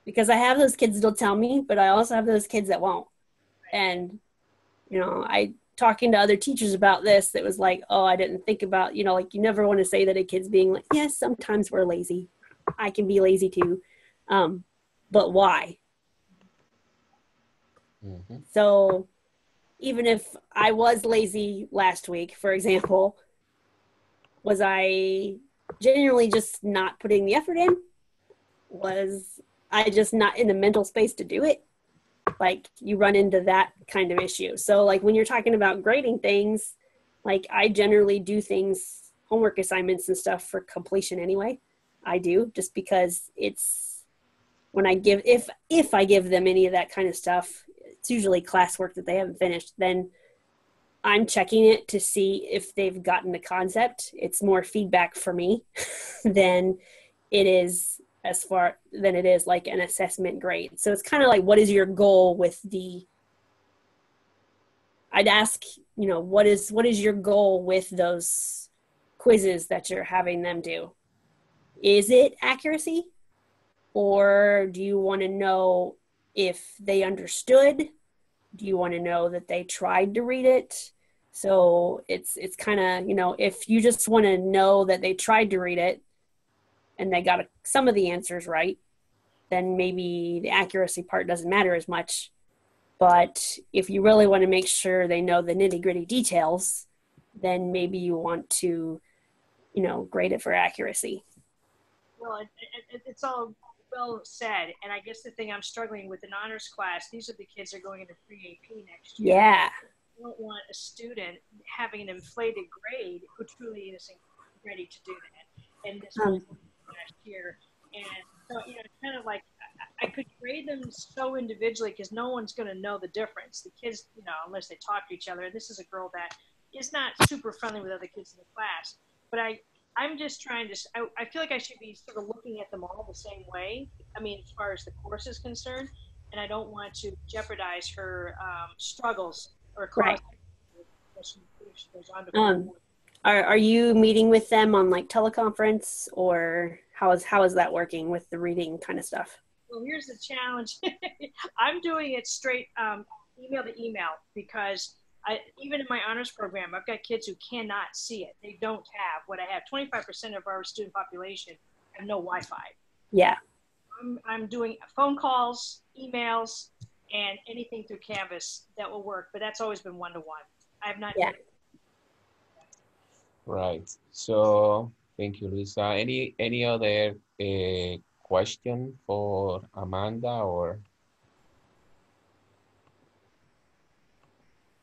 because I have those kids that'll tell me, but I also have those kids that won't. And I talking to other teachers about this, that was like, oh, I didn't think about, like, you never want to say that a kid's being like, yes, sometimes we're lazy, I can be lazy too, but why? Mm-hmm. So even if I was lazy last week, for example, was I genuinely just not putting the effort in? Was I just not in the mental space to do it? Like, you run into that kind of issue. So, like, when you're talking about grading things, like, I generally do things, homework assignments and stuff, for completion anyway. I do, just because it's when I give, if I give them any of that kind of stuff, it's usually classwork that they haven't finished, then I'm checking it to see if they've gotten the concept. It's more feedback for me than it is like an assessment grade. So it's kind of like, what is your goal with I'd ask, what is your goal with those quizzes that you're having them do? Is it accuracy? Or do you want to know if they understood? Do you want to know that they tried to read it? So it's kind of, if you just want to know that they tried to read it and they got some of the answers right, then maybe the accuracy part doesn't matter as much. But if you really want to make sure they know the nitty-gritty details, then maybe you want to, grade it for accuracy. Well, it's all well said. And I guess the thing I'm struggling with in honors class, these are the kids that are going into pre-AP next year. Yeah. I don't want a student having an inflated grade who truly isn't ready to do that. And this was last year. And so, it's kind of like, I could grade them so individually, because no one's going to know the difference. The kids, unless they talk to each other. And this is a girl that is not super friendly with other kids in the class. But I'm just trying to, I feel like I should be sort of looking at them all the same way. I mean, as far as the course is concerned, and I don't want to jeopardize her struggles or class. Right. Are you meeting with them on, like, teleconference, or how is that working with the reading kind of stuff? Well, here's the challenge. I'm doing it straight email to email, because even in my honors program, I've got kids who cannot see it. They don't have what I have. 25% of our student population have no Wi-Fi. Yeah. I'm doing phone calls, emails, and anything through Canvas that will work. But that's always been one-to-one. I have not. Yeah. Right. So Thank you, Luisa. Any other question for Amanda, or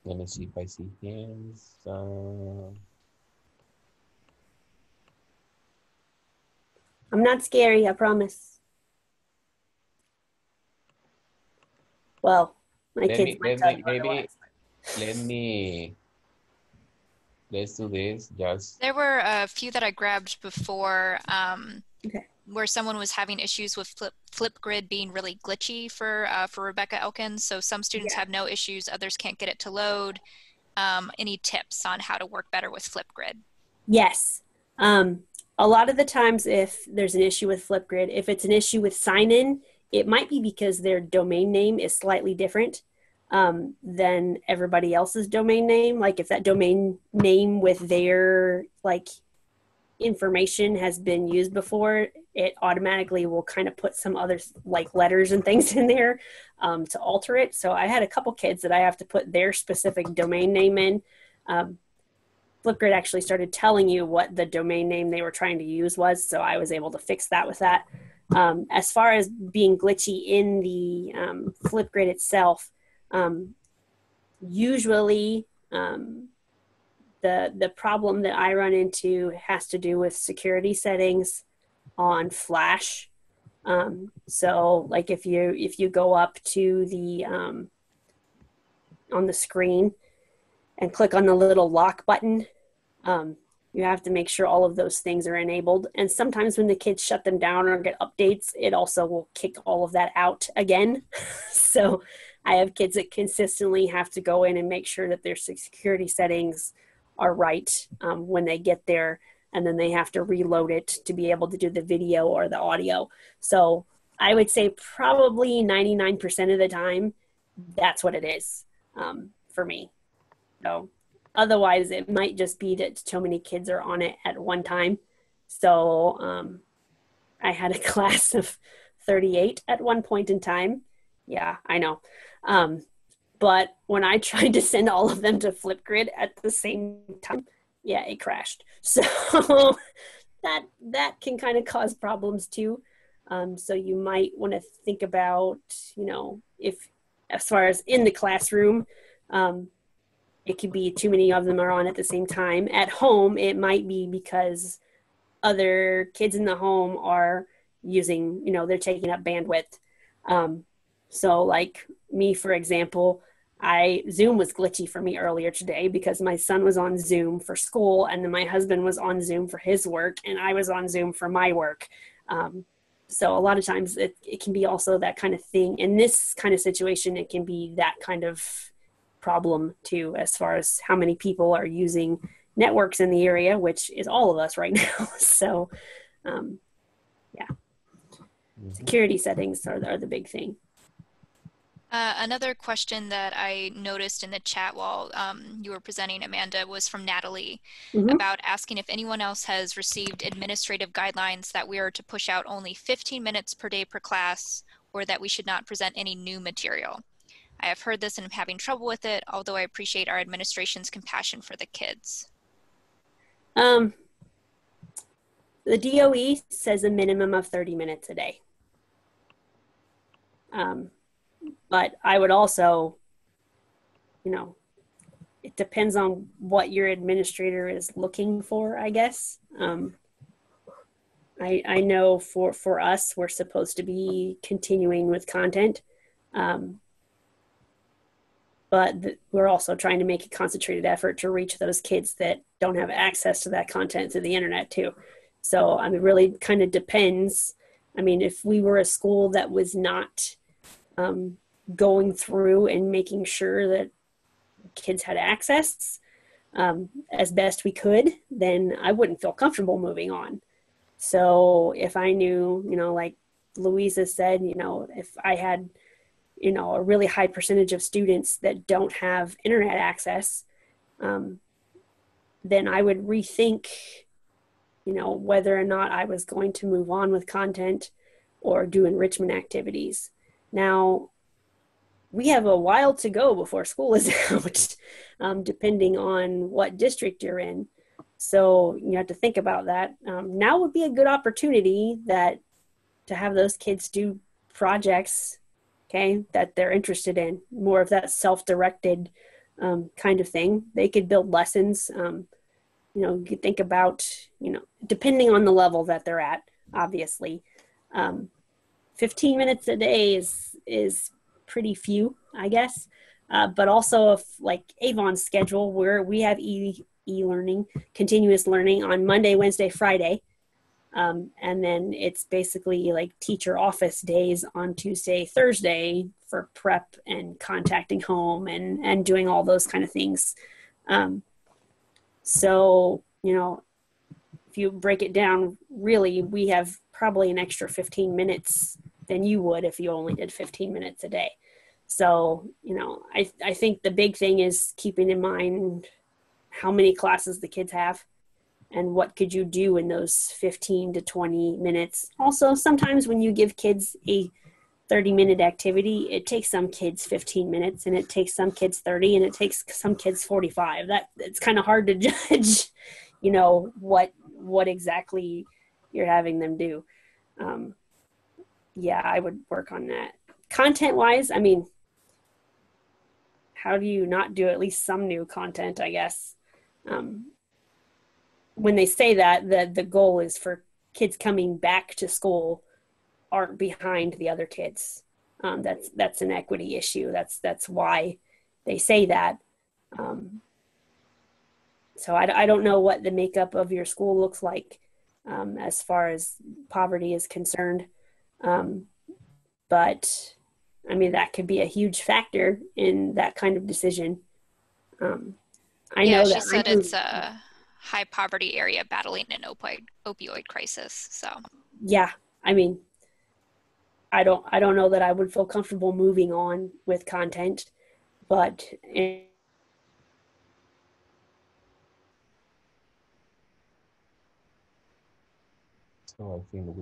let me see if I see hands. I'm not scary, I promise. Well, my kids might tell you otherwise. Let's do this. Just There were a few that I grabbed before Okay. where someone was having issues with Flipgrid being really glitchy for Rebecca Elkins. So some students have no issues, others can't get it to load. Any tips on how to work better with Flipgrid? Yes. A lot of the times if there's an issue with Flipgrid, if it's an issue with sign-in, it might be because their domain name is slightly different than everybody else's domain name. Like if that domain name with their like information has been used before, it automatically will kind of put some other like letters and things in there to alter it. So I had a couple kids that I have to put their specific domain name in. Flipgrid actually started telling you what the domain name they were trying to use was, so I was able to fix that with that. As far as being glitchy in the Flipgrid itself, usually the problem that I run into has to do with security settings on Flash. So like if you go up to the on the screen and click on the little lock button, you have to make sure all of those things are enabled. And sometimes when the kids shut them down or get updates, it also will kick all of that out again. So I have kids that consistently have to go in and make sure that their security settings are right when they get there, and then they have to reload it to be able to do the video or the audio. So I would say probably 99% of the time, that's what it is for me. So otherwise, it might just be that so many kids are on it at one time. So I had a class of 38 at one point in time. Yeah, I know. But when I tried to send all of them to Flipgrid at the same time, yeah, it crashed. So that can kind of cause problems too. So you might want to think about, if as far as in the classroom, it could be too many of them are on at the same time. At home, it might be because other kids in the home are using, they're taking up bandwidth. So like me, for example, Zoom was glitchy for me earlier today because my son was on Zoom for school, and then my husband was on Zoom for his work, and I was on Zoom for my work. So a lot of times it can be also that kind of thing. In this kind of situation, it can be that kind of problem too, as far as how many people are using networks in the area, which is all of us right now. So yeah, security settings are the big thing. Another question that I noticed in the chat while you were presenting, Amanda, was from Natalie about asking if anyone else has received administrative guidelines that we are to push out only 15 minutes per day per class, or that we should not present any new material. I have heard this and am having trouble with it, although I appreciate our administration's compassion for the kids. The DOE says a minimum of 30 minutes a day. But I would also, it depends on what your administrator is looking for, I guess. I know for us, we're supposed to be continuing with content. But we're also trying to make a concentrated effort to reach those kids that don't have access to that content through the internet too. So it really kind of depends. I mean, if we were a school that was not going through and making sure that kids had access as best we could, then I wouldn't feel comfortable moving on. So if I knew, like Louisa said, if I had, a really high percentage of students that don't have internet access, then I would rethink, whether or not I was going to move on with content or do enrichment activities. Now, we have a while to go before school is out, depending on what district you're in. So you have to think about that. Now would be a good opportunity to have those kids do projects, okay, that they're interested in, more of that self-directed kind of thing. They could build lessons. You could think about, depending on the level that they're at, obviously. 15 minutes a day is pretty few, I guess. But also if like Avon's schedule, where we have e-learning, continuous learning on Monday, Wednesday, Friday. And then it's basically like teacher office days on Tuesday, Thursday for prep and contacting home and doing all those kind of things. So, if you break it down, really, we have probably an extra 15 minutes than you would if you only did 15 minutes a day. So, I think the big thing is keeping in mind how many classes the kids have and what could you do in those 15 to 20 minutes. Also, sometimes when you give kids a 30-minute activity, it takes some kids 15 minutes and it takes some kids 30 and it takes some kids 45. It's kind of hard to judge, what exactly you're having them do. Yeah, I would work on that. Content-wise, how do you not do at least some new content, I guess? When they say that, the goal is for kids coming back to school aren't behind the other kids. That's an equity issue. That's why they say that. So I don't know what the makeup of your school looks like as far as poverty is concerned. But that could be a huge factor in that kind of decision. I know she that said it's a high poverty area battling an opioid crisis. So yeah, I don't know that I would feel comfortable moving on with content, but so I think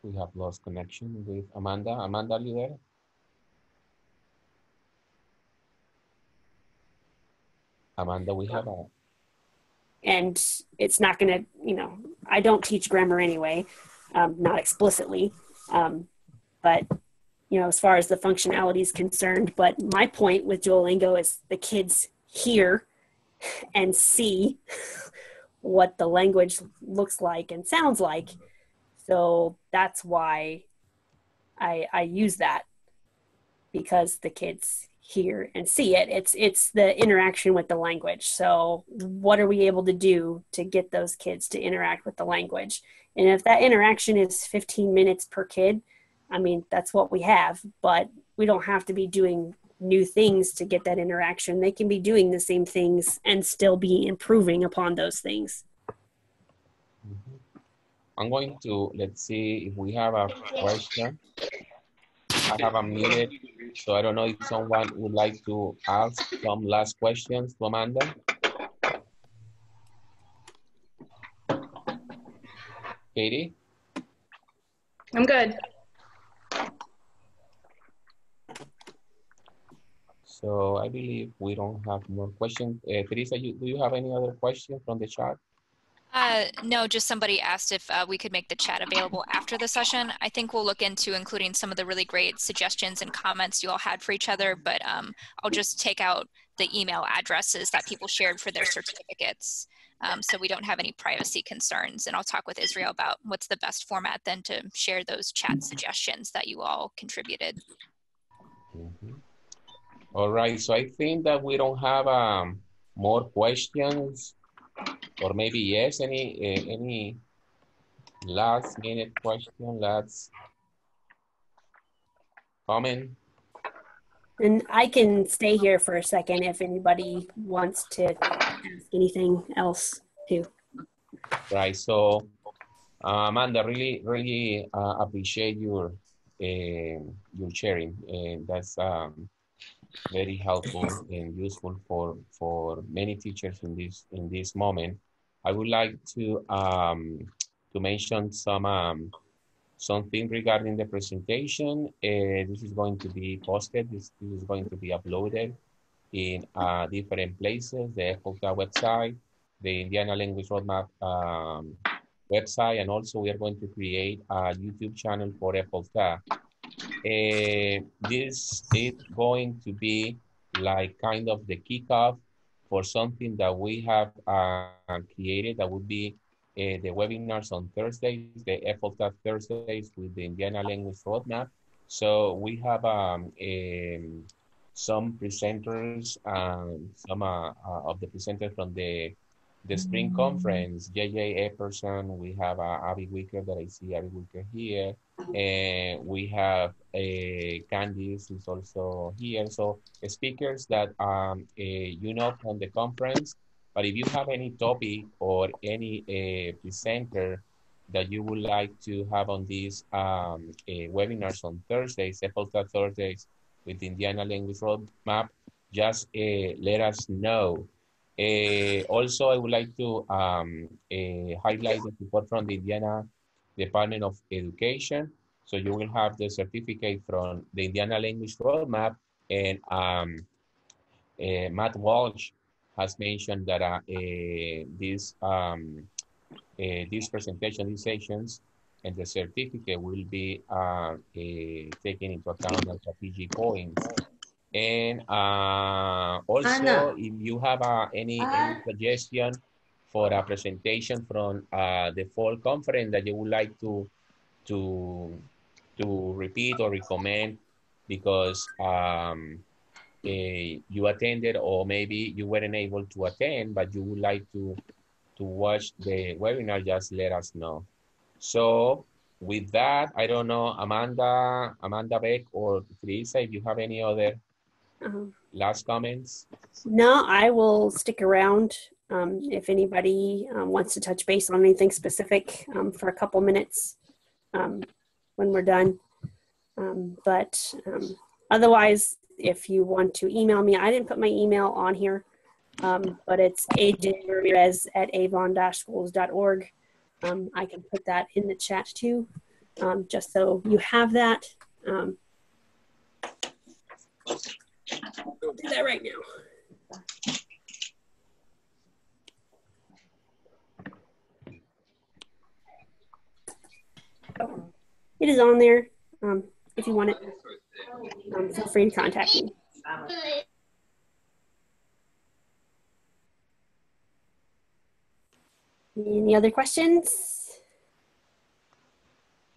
we have lost connection with Amanda. Amanda, are you there? Amanda, we have and it's not going to, I don't teach grammar anyway, not explicitly, but, as far as the functionality is concerned. But my point with Duolingo is the kids hear and see what the language looks like and sounds like. So that's why I use that, because the kids hear and see it. It's the interaction with the language. So what are we able to do to get those kids to interact with the language? And if that interaction is 15 minutes per kid, that's what we have, but we don't have to be doing new things to get that interaction. They can be doing the same things and still be improving upon those things. I'm going to, let's see if we have a question. I have unmuted, so I don't know if someone would like to ask some last questions to Amanda. Katie? I'm good. So I believe we don't have more questions. Teresa, do you have any other questions from the chat? No, just somebody asked if we could make the chat available after the session. I think we'll look into including some of the really great suggestions and comments you all had for each other, but I'll just take out the email addresses that people shared for their certificates, so we don't have any privacy concerns. And I'll talk with Israel about what's the best format then to share those chat suggestions that you all contributed. Mm-hmm. All right, so I think that we don't have more questions. Or maybe yes, any last minute question, last comment? And I can stay here for a second if anybody wants to ask anything else too. Right, so Amanda, really appreciate your sharing, and that's very helpful and useful for many teachers in this moment. I would like to mention something regarding the presentation. This is going to be posted. This is going to be uploaded in different places, the IFLTA website, the Indiana Language Roadmap website, and also we are going to create a YouTube channel for IFLTA. This is going to be like kind of the kickoff for something that we have created that would be the webinars on Thursdays, the IFLTA Thursdays with the Indiana Language Roadmap. So we have some presenters, some of the presenters from the spring conference, J.J. Epperson, we have Abby Wicker that I see Abby Wicker here, and we have Candice is also here. So speakers that you know from the conference, but if you have any topic or any presenter that you would like to have on these webinars on Thursdays, IFLTA Thursdays with Indiana Language Roadmap, just let us know. Also, I would like to highlight the support from the Indiana Department of Education. So you will have the certificate from the Indiana Language Roadmap, and Matt Walsh has mentioned that this presentation, these sessions, and the certificate will be taken into account as a PG points. And also, Anna, if you have any suggestion for a presentation from the fall conference that you would like to repeat or recommend because you attended, or maybe you weren't able to attend, but you would like to watch the webinar, just let us know. So with that, I don't know, Amanda Beck or Teresa, if you have any other last comments? No, I will stick around if anybody wants to touch base on anything specific for a couple minutes when we're done. But otherwise, if you want to email me, I didn't put my email on here, but it's ajramirez@avon-schools.org. I can put that in the chat too, just so you have that. I'll do that right now. Oh, it is on there. If you want it, feel free to contact me. Any other questions?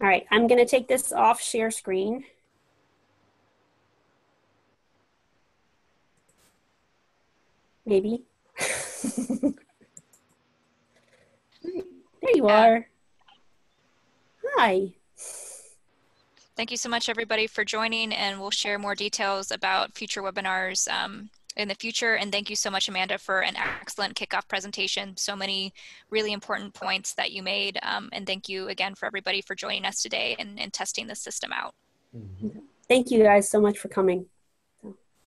All right, I'm going to take this off share screen. Maybe. There you are. Hi. Thank you so much, everybody, for joining, and we'll share more details about future webinars in the future. And thank you so much, Amanda, for an excellent kickoff presentation. So many really important points that you made. And thank you again for everybody for joining us today and testing the system out. Thank you guys so much for coming.